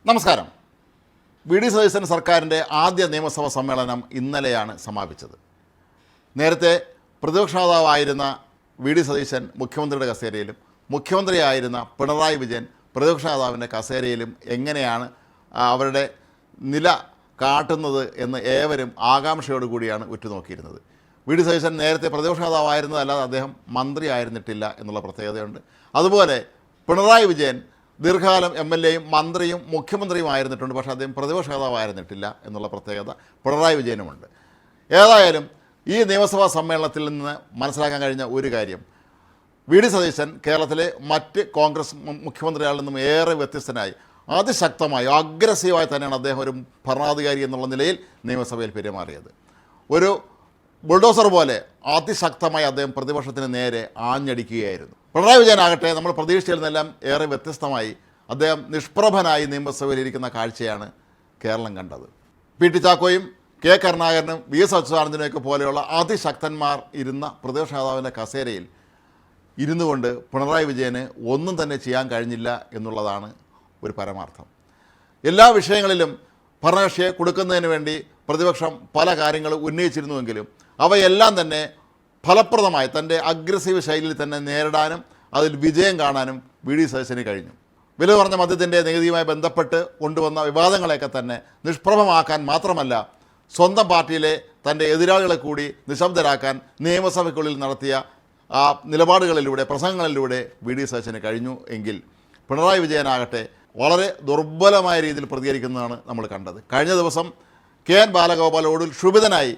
നമസ്കാരം. V D Satheesan സർക്കാരിൻ്റെ ആദ്യ നിയമസഭാ സമ്മേളനം ഇന്നലെയാണ് സമാപിച്ചത്. നേരത്തെ പ്രതിപക്ഷ നേതാവായിരുന്ന വി ഡി സതീശൻ മുഖ്യമന്ത്രിയുടെ കസേരയിലും മുഖ്യമന്ത്രിയായിരുന്ന പിണറായി വിജയൻ പ്രതിപക്ഷ നേതാവിൻ്റെ കസേരയിലും എങ്ങനെയാണ് അവരുടെ നില കാട്ടുന്നത് എന്ന് ഏവരും ആകാംക്ഷയോടുകൂടിയാണ് ഉറ്റുനോക്കിയിരുന്നത്. വി ഡി സതീശൻ നേരത്തെ പ്രതിപക്ഷ നേതാവായിരുന്നതല്ലാതെ അദ്ദേഹം മന്ത്രി ആയിരുന്നിട്ടില്ല എന്നുള്ള പ്രത്യേകതയുണ്ട്. അതുപോലെ പിണറായി വിജയൻ ദീർഘകാലം എം.എൽ.എയും മന്ത്രിയും മുഖ്യമന്ത്രിയുമായിരുന്നിട്ടുണ്ട്. പക്ഷേ അദ്ദേഹം പ്രതിപക്ഷ നേതാവായിരുന്നിട്ടില്ല എന്നുള്ള പ്രത്യേകത പിണറായി വിജയനുമുണ്ട്. ഏതായാലും ഈ നിയമസഭാ സമ്മേളനത്തിൽ നിന്ന് മനസ്സിലാക്കാൻ കഴിഞ്ഞ ഒരു കാര്യം, വി ഡി സതീശൻ കേരളത്തിലെ മറ്റ് കോൺഗ്രസ് മുഖ്യമന്ത്രികളിൽ നിന്നും ഏറെ വ്യത്യസ്തനായി അതിശക്തമായി അഗ്രസീവായി തന്നെയാണ് അദ്ദേഹം ഒരു ഭരണാധികാരി എന്നുള്ള നിലയിൽ നിയമസഭയിൽ പെരുമാറിയത്. ഒരു ബുൾഡോസർ പോലെ അതിശക്തമായി അദ്ദേഹം പ്രതിപക്ഷത്തിന് നേരെ ആഞ്ഞടിക്കുകയായിരുന്നു. പിണറായി വിജയനാകട്ടെ നമ്മൾ പ്രതീക്ഷിച്ചിരുന്നെല്ലാം ഏറെ വ്യത്യസ്തമായി അദ്ദേഹം നിഷ്പ്രഭനായി നിയമസഭയിൽ ഇരിക്കുന്ന കാഴ്ചയാണ് കേരളം കണ്ടത്. പി ടി ചാക്കോയും കെ കരുണാകരനും വി എസ് അച്യുതാനന്ദനുമൊക്കെ പോലെയുള്ള അതിശക്തന്മാർ ഇരുന്ന പ്രതിപക്ഷ നേതാവിൻ്റെ കസേരയിൽ ഇരുന്നു കൊണ്ട് പിണറായി വിജയന് ഒന്നും തന്നെ ചെയ്യാൻ കഴിഞ്ഞില്ല എന്നുള്ളതാണ് ഒരു പരമാർത്ഥം. എല്ലാ വിഷയങ്ങളിലും ഭരണകക്ഷിയെ കൊടുക്കുന്നതിന് വേണ്ടി പ്രതിപക്ഷം പല കാര്യങ്ങളും ഉന്നയിച്ചിരുന്നുവെങ്കിലും അവയെല്ലാം തന്നെ ഫലപ്രദമായി തൻ്റെ അഗ്രസീവ് ശൈലിയിൽ തന്നെ നേരിടാനും അതിൽ വിജയം കാണാനും വി ഡി സതീശന് കഴിഞ്ഞു. വില കുറഞ്ഞ മദ്യത്തിൻ്റെ നികുതിയുമായി ബന്ധപ്പെട്ട് കൊണ്ടുവന്ന വിവാദങ്ങളെയൊക്കെ തന്നെ നിഷ്പ്രഭമാക്കാൻ മാത്രമല്ല, സ്വന്തം പാർട്ടിയിലെ തൻ്റെ എതിരാളികളെ കൂടി നിശബ്ദരാക്കാൻ നിയമസഭയ്ക്കുള്ളിൽ നടത്തിയ ആ നിലപാടുകളിലൂടെ പ്രസംഗങ്ങളിലൂടെ വി ഡി സതീശന് കഴിഞ്ഞു. എങ്കിൽ പിണറായി വിജയനാകട്ടെ വളരെ ദുർബലമായ രീതിയിൽ പ്രതികരിക്കുന്നതാണ് നമ്മൾ കണ്ടത്. കഴിഞ്ഞ ദിവസം കെ എൻ ബാലഗോപാലോട് ക്ഷുഭിതനായി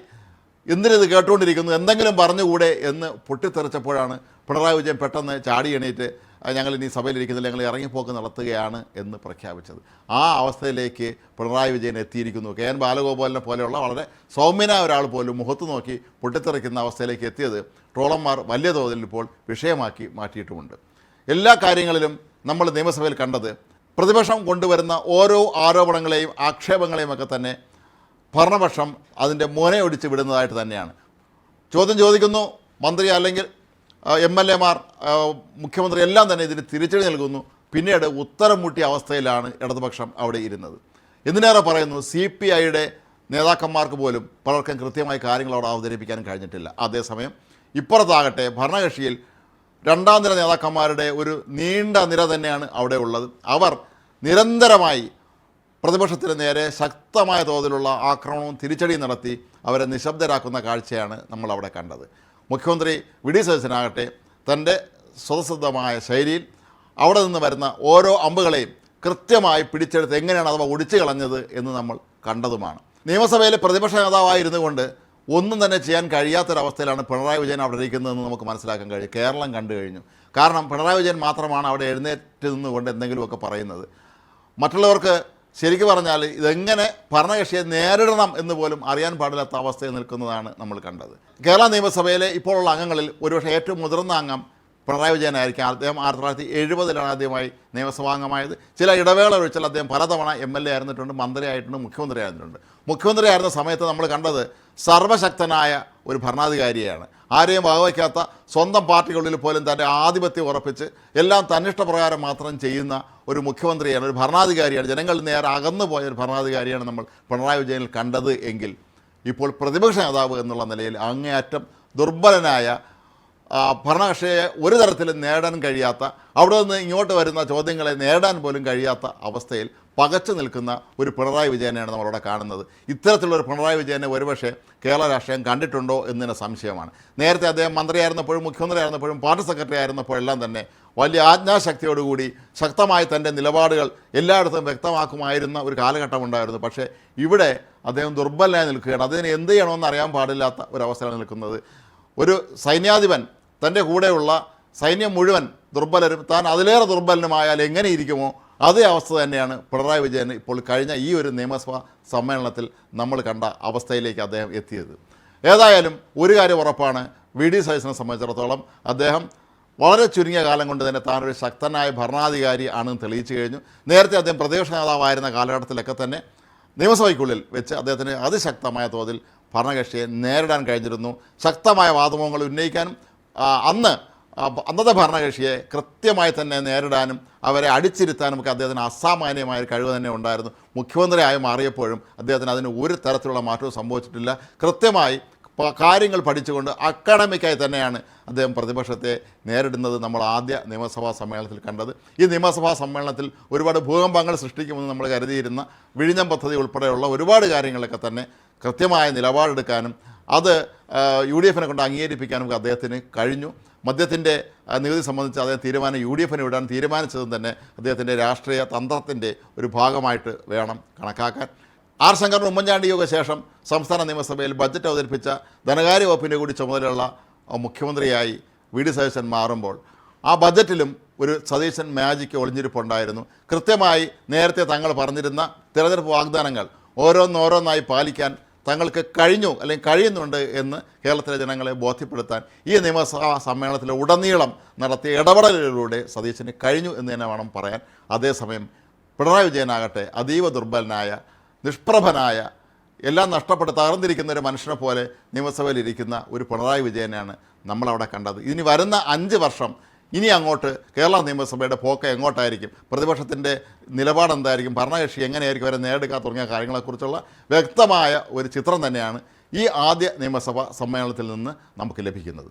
എന്തിനിത് കേട്ടുകൊണ്ടിരിക്കുന്നു, എന്തെങ്കിലും പറഞ്ഞുകൂടെ എന്ന് പൊട്ടിത്തെറിച്ചപ്പോഴാണ് പിണറായി വിജയൻ പെട്ടെന്ന് ചാടി എണീറ്റ് ഞങ്ങൾ ഇനി സഭയിലിരിക്കുന്നില്ല, ഞങ്ങൾ ഇറങ്ങിപ്പോക്ക് നടത്തുകയാണ് എന്ന് പ്രഖ്യാപിച്ചത്. ആ അവസ്ഥയിലേക്ക് പിണറായി വിജയൻ എത്തിയിരിക്കുന്നു. കെ എൻ ബാലഗോപാലിനെ പോലെയുള്ള വളരെ സൗമ്യനായ ഒരാൾ പോലും മുഖത്ത് നോക്കി പൊട്ടിത്തെറിക്കുന്ന അവസ്ഥയിലേക്ക് എത്തിയത് ട്രോളന്മാർ വലിയ തോതിൽ ഇപ്പോൾ വിഷയമാക്കി മാറ്റിയിട്ടുമുണ്ട്. എല്ലാ കാര്യങ്ങളിലും നമ്മൾ നിയമസഭയിൽ കണ്ടത് പ്രതിപക്ഷം കൊണ്ടുവരുന്ന ഓരോ ആരോപണങ്ങളെയും ആക്ഷേപങ്ങളെയും ഒക്കെ തന്നെ ഭരണപക്ഷം അതിൻ്റെ മുനയൊടിച്ച് വിടുന്നതായിട്ട് തന്നെയാണ്. ചോദ്യം ചോദിക്കുന്നു, മന്ത്രി അല്ലെങ്കിൽ എം.എൽ.എമാർ, മുഖ്യമന്ത്രി എല്ലാം തന്നെ ഇതിന് തിരിച്ചടി നൽകുന്നു. പിന്നീട് ഉത്തരം മുട്ടിയ അവസ്ഥയിലാണ് ഇടതുപക്ഷം അവിടെ ഇരുന്നത്. എന്തിനേറെ പറയുന്നു, CPIയുടെ നേതാക്കന്മാർക്ക് പോലും പലർക്കും കൃത്യമായി കാര്യങ്ങൾ അവിടെ അവതരിപ്പിക്കാൻ കഴിഞ്ഞിട്ടില്ല. അതേസമയം ഇപ്പുറത്താകട്ടെ ഭരണകക്ഷിയിൽ രണ്ടാം നിര നേതാക്കന്മാരുടെ ഒരു നീണ്ട നിര തന്നെയാണ് അവിടെ ഉള്ളത്. അവർ നിരന്തരമായി പ്രതിപക്ഷത്തിന് നേരെ ശക്തമായ തോതിലുള്ള ആക്രമണവും തിരിച്ചടിയും നടത്തി അവരെ നിശബ്ദരാക്കുന്ന കാഴ്ചയാണ് നമ്മളവിടെ കണ്ടത്. മുഖ്യമന്ത്രി വി ഡി സതീശനാകട്ടെ തൻ്റെ സ്വതസിദ്ധമായ ശൈലിയിൽ അവിടെ നിന്ന് വരുന്ന ഓരോ അമ്പുകളെയും കൃത്യമായി പിടിച്ചെടുത്ത് എങ്ങനെയാണ് അഥവാ ഒടിച്ചു കളഞ്ഞത് എന്ന് നമ്മൾ കണ്ടതുമാണ്. നിയമസഭയിലെ പ്രതിപക്ഷ നേതാവായിരുന്നു കൊണ്ട് ഒന്നും തന്നെ ചെയ്യാൻ കഴിയാത്തൊരവസ്ഥയിലാണ് പിണറായി വിജയൻ അവിടെ ഇരിക്കുന്നതെന്ന് നമുക്ക് മനസ്സിലാക്കാൻ കഴിയും. കേരളം കണ്ടു കഴിഞ്ഞു. കാരണം പിണറായി വിജയൻ മാത്രമാണ് അവിടെ എഴുന്നേറ്റ് നിന്നുകൊണ്ട് എന്തെങ്കിലുമൊക്കെ പറയുന്നത്. മറ്റുള്ളവർക്ക് ശരിക്കും പറഞ്ഞാൽ ഇതെങ്ങനെ ഭരണകക്ഷിയെ നേരിടണം എന്ന് പോലും അറിയാൻ പാടില്ലാത്ത അവസ്ഥയിൽ നിൽക്കുന്നതാണ് നമ്മൾ കണ്ടത്. കേരള നിയമസഭയിലെ ഇപ്പോഴുള്ള അംഗങ്ങളിൽ ഒരുപക്ഷെ ഏറ്റവും മുതിർന്ന അംഗം പിണറായി വിജയനായിരിക്കും. അദ്ദേഹം 1970 ആദ്യമായി നിയമസഭാംഗമായത്. ചില ഇടവേള ഒഴിച്ചാൽ അദ്ദേഹം പലതവണ MLA ആയിരുന്നിട്ടുണ്ട്, മന്ത്രി ആയിട്ടുണ്ട്, മുഖ്യമന്ത്രി ആയിരുന്നിട്ടുണ്ട്. മുഖ്യമന്ത്രി ആയിരുന്ന സമയത്ത് നമ്മൾ കണ്ടത് സർവശക്തനായ ഒരു ഭരണാധികാരിയാണ്. ആരെയും വകവയ്ക്കാത്ത, സ്വന്തം പാർട്ടികളിൽ പോലും തൻ്റെ ആധിപത്യം ഉറപ്പിച്ച് എല്ലാം തന്നിഷ്ടപ്രകാരം മാത്രം ചെയ്യുന്ന ഒരു മുഖ്യമന്ത്രിയാണ്, ഒരു ഭരണാധികാരിയാണ്. ജനങ്ങളിൽ നേരെ അകന്നു പോയ ഒരു ഭരണാധികാരിയാണ് നമ്മൾ പിണറായി വിജയനിൽ കണ്ടത്. എങ്കിൽ ഇപ്പോൾ പ്രതിപക്ഷ നേതാവ് എന്നുള്ള നിലയിൽ അങ്ങേയറ്റം ദുർബലനായ, ഭരണകക്ഷിയെ ഒരു തരത്തിലും നേടാൻ കഴിയാത്ത, അവിടെ നിന്ന് ഇങ്ങോട്ട് വരുന്ന ചോദ്യങ്ങളെ നേടാൻ പോലും കഴിയാത്ത അവസ്ഥയിൽ പകച്ചു നിൽക്കുന്ന ഒരു പിണറായി വിജയനെയാണ് നമ്മളവിടെ കാണുന്നത്. ഇത്തരത്തിലുള്ളൊരു പിണറായി വിജയനെ ഒരുപക്ഷെ കേരള രാഷ്ട്രീയം കണ്ടിട്ടുണ്ടോ എന്നതിന് സംശയമാണ്. നേരത്തെ അദ്ദേഹം മന്ത്രിയായിരുന്നപ്പോഴും മുഖ്യമന്ത്രി ആയിരുന്നപ്പോഴും പാർട്ടി സെക്രട്ടറി ആയിരുന്നപ്പോഴെല്ലാം തന്നെ വലിയ ആജ്ഞാശക്തിയോടുകൂടി ശക്തമായി തൻ്റെ നിലപാടുകൾ എല്ലായിടത്തും വ്യക്തമാക്കുമായിരുന്ന ഒരു കാലഘട്ടമുണ്ടായിരുന്നു. പക്ഷേ ഇവിടെ അദ്ദേഹം ദുർബലനായി നിൽക്കുകയാണ്. അതിന് എന്ത് ചെയ്യണമെന്ന് അറിയാൻ പാടില്ലാത്ത ഒരവസ്ഥയാണ് നിൽക്കുന്നത്. ഒരു സൈന്യാധിപൻ തൻ്റെ കൂടെയുള്ള സൈന്യം മുഴുവൻ ദുർബലരും താൻ അതിലേറെ ദുർബലനുമായാൽ എങ്ങനെ ഇരിക്കുമോ അതേ അവസ്ഥ തന്നെയാണ് പിണറായി വിജയൻ ഇപ്പോൾ കഴിഞ്ഞ ഈ ഒരു നിയമസഭാ സമ്മേളനത്തിൽ നമ്മൾ കണ്ട അവസ്ഥയിലേക്ക് അദ്ദേഹം എത്തിയത്. ഏതായാലും ഒരു കാര്യം ഉറപ്പാണ്, വി ഡി സതീശനെ സംബന്ധിച്ചിടത്തോളം അദ്ദേഹം വളരെ ചുരുങ്ങിയ കാലം കൊണ്ട് തന്നെ താനൊരു ശക്തനായ ഭരണാധികാരി ആണെന്ന് തെളിയിച്ചു കഴിഞ്ഞു. നേരത്തെ അദ്ദേഹം പ്രതിപക്ഷ നേതാവായിരുന്ന കാലഘട്ടത്തിലൊക്കെ തന്നെ നിയമസഭയ്ക്കുള്ളിൽ വെച്ച് അദ്ദേഹത്തിന് അതിശക്തമായ തോതിൽ ഭരണകക്ഷിയെ നേരിടാൻ കഴിഞ്ഞിരുന്നു. ശക്തമായ വാദമുഖങ്ങൾ ഉന്നയിക്കാനും അന്ന് അന്നത്തെ ഭരണകക്ഷിയെ കൃത്യമായി തന്നെ നേരിടാനും അവരെ അടിച്ചിരുത്താനും ഒക്കെ അദ്ദേഹത്തിന് അസാമാന്യമായ ഒരു കഴിവ് തന്നെ ഉണ്ടായിരുന്നു. മുഖ്യമന്ത്രിയായി മാറിയപ്പോഴും അദ്ദേഹത്തിന് അതിന് ഒരു തരത്തിലുള്ള മാറ്റവും സംഭവിച്ചിട്ടില്ല. കൃത്യമായി കാര്യങ്ങൾ പഠിച്ചുകൊണ്ട് അക്കാഡമിക്കായി തന്നെയാണ് അദ്ദേഹം പ്രതിപക്ഷത്തെ നേരിടുന്നത് നമ്മൾ ആദ്യ നിയമസഭാ സമ്മേളനത്തിൽ കണ്ടത്. ഈ നിയമസഭാ സമ്മേളനത്തിൽ ഒരുപാട് ഭൂകമ്പങ്ങൾ സൃഷ്ടിക്കുമെന്ന് നമ്മൾ കരുതിയിരുന്ന വിഴിഞ്ഞം പദ്ധതി ഉൾപ്പെടെയുള്ള ഒരുപാട് കാര്യങ്ങളൊക്കെ തന്നെ കൃത്യമായ നിലപാടെടുക്കാനും അത് UDF-നെ കൊണ്ട് അംഗീകരിപ്പിക്കാനും അദ്ദേഹത്തിന് കഴിഞ്ഞു. മദ്യത്തിൻ്റെ നികുതി സംബന്ധിച്ച് അദ്ദേഹം തീരുമാനം UDF-ന് വിടാൻ തീരുമാനിച്ചതും തന്നെ അദ്ദേഹത്തിൻ്റെ രാഷ്ട്രീയ തന്ത്രത്തിൻ്റെ ഒരു ഭാഗമായിട്ട് വേണം കണക്കാക്കാൻ. ആർ ശങ്കറിന് ഉമ്മൻചാണ്ടി യോഗ ശേഷം സംസ്ഥാന നിയമസഭയിൽ ബഡ്ജറ്റ് അവതരിപ്പിച്ച ധനകാര്യ വകുപ്പിൻ്റെ കൂടി ചുമതലയുള്ള മുഖ്യമന്ത്രിയായി വി ഡി സതീശൻ മാറുമ്പോൾ ആ ബഡ്ജറ്റിലും ഒരു സതീശൻ മാജിക്ക് ഒളിഞ്ഞിരിപ്പുണ്ടായിരുന്നു. കൃത്യമായി നേരത്തെ തങ്ങൾ പറഞ്ഞിരുന്ന തിരഞ്ഞെടുപ്പ് വാഗ്ദാനങ്ങൾ ഓരോന്നോരോന്നായി പാലിക്കാൻ തങ്ങൾക്ക് കഴിഞ്ഞു അല്ലെങ്കിൽ കഴിയുന്നുണ്ട് എന്ന് കേരളത്തിലെ ജനങ്ങളെ ബോധ്യപ്പെടുത്താൻ ഈ നിയമസഭാ സമ്മേളനത്തിൽ ഉടനീളം നടത്തിയ ഇടപെടലുകളിലൂടെ സതീശന് കഴിഞ്ഞു എന്ന് തന്നെ വേണം പറയാൻ. അതേസമയം പിണറായി വിജയനാകട്ടെ അതീവ ദുർബലനായ, നിഷ്പ്രഭനായ, എല്ലാം നഷ്ടപ്പെട്ട് തകർന്നിരിക്കുന്ന ഒരു മനുഷ്യനെ പോലെ നിയമസഭയിലിരിക്കുന്ന ഒരു പിണറായി വിജയനെയാണ് നമ്മളവിടെ കണ്ടത്. ഇനി വരുന്ന 5 വർഷം ഇനി അങ്ങോട്ട് കേരള നിയമസഭയുടെ പോക്ക് എങ്ങോട്ടായിരിക്കും, പ്രതിപക്ഷത്തിൻ്റെ നിലപാടെന്തായിരിക്കും, ഭരണകക്ഷി എങ്ങനെയായിരിക്കും അവരെ നേരിടുക തുടങ്ങിയ കാര്യങ്ങളെക്കുറിച്ചുള്ള വ്യക്തമായ ഒരു ചിത്രം തന്നെയാണ് ഈ ആദ്യ നിയമസഭാ സമ്മേളനത്തിൽ നിന്ന് നമുക്ക് ലഭിക്കുന്നത്.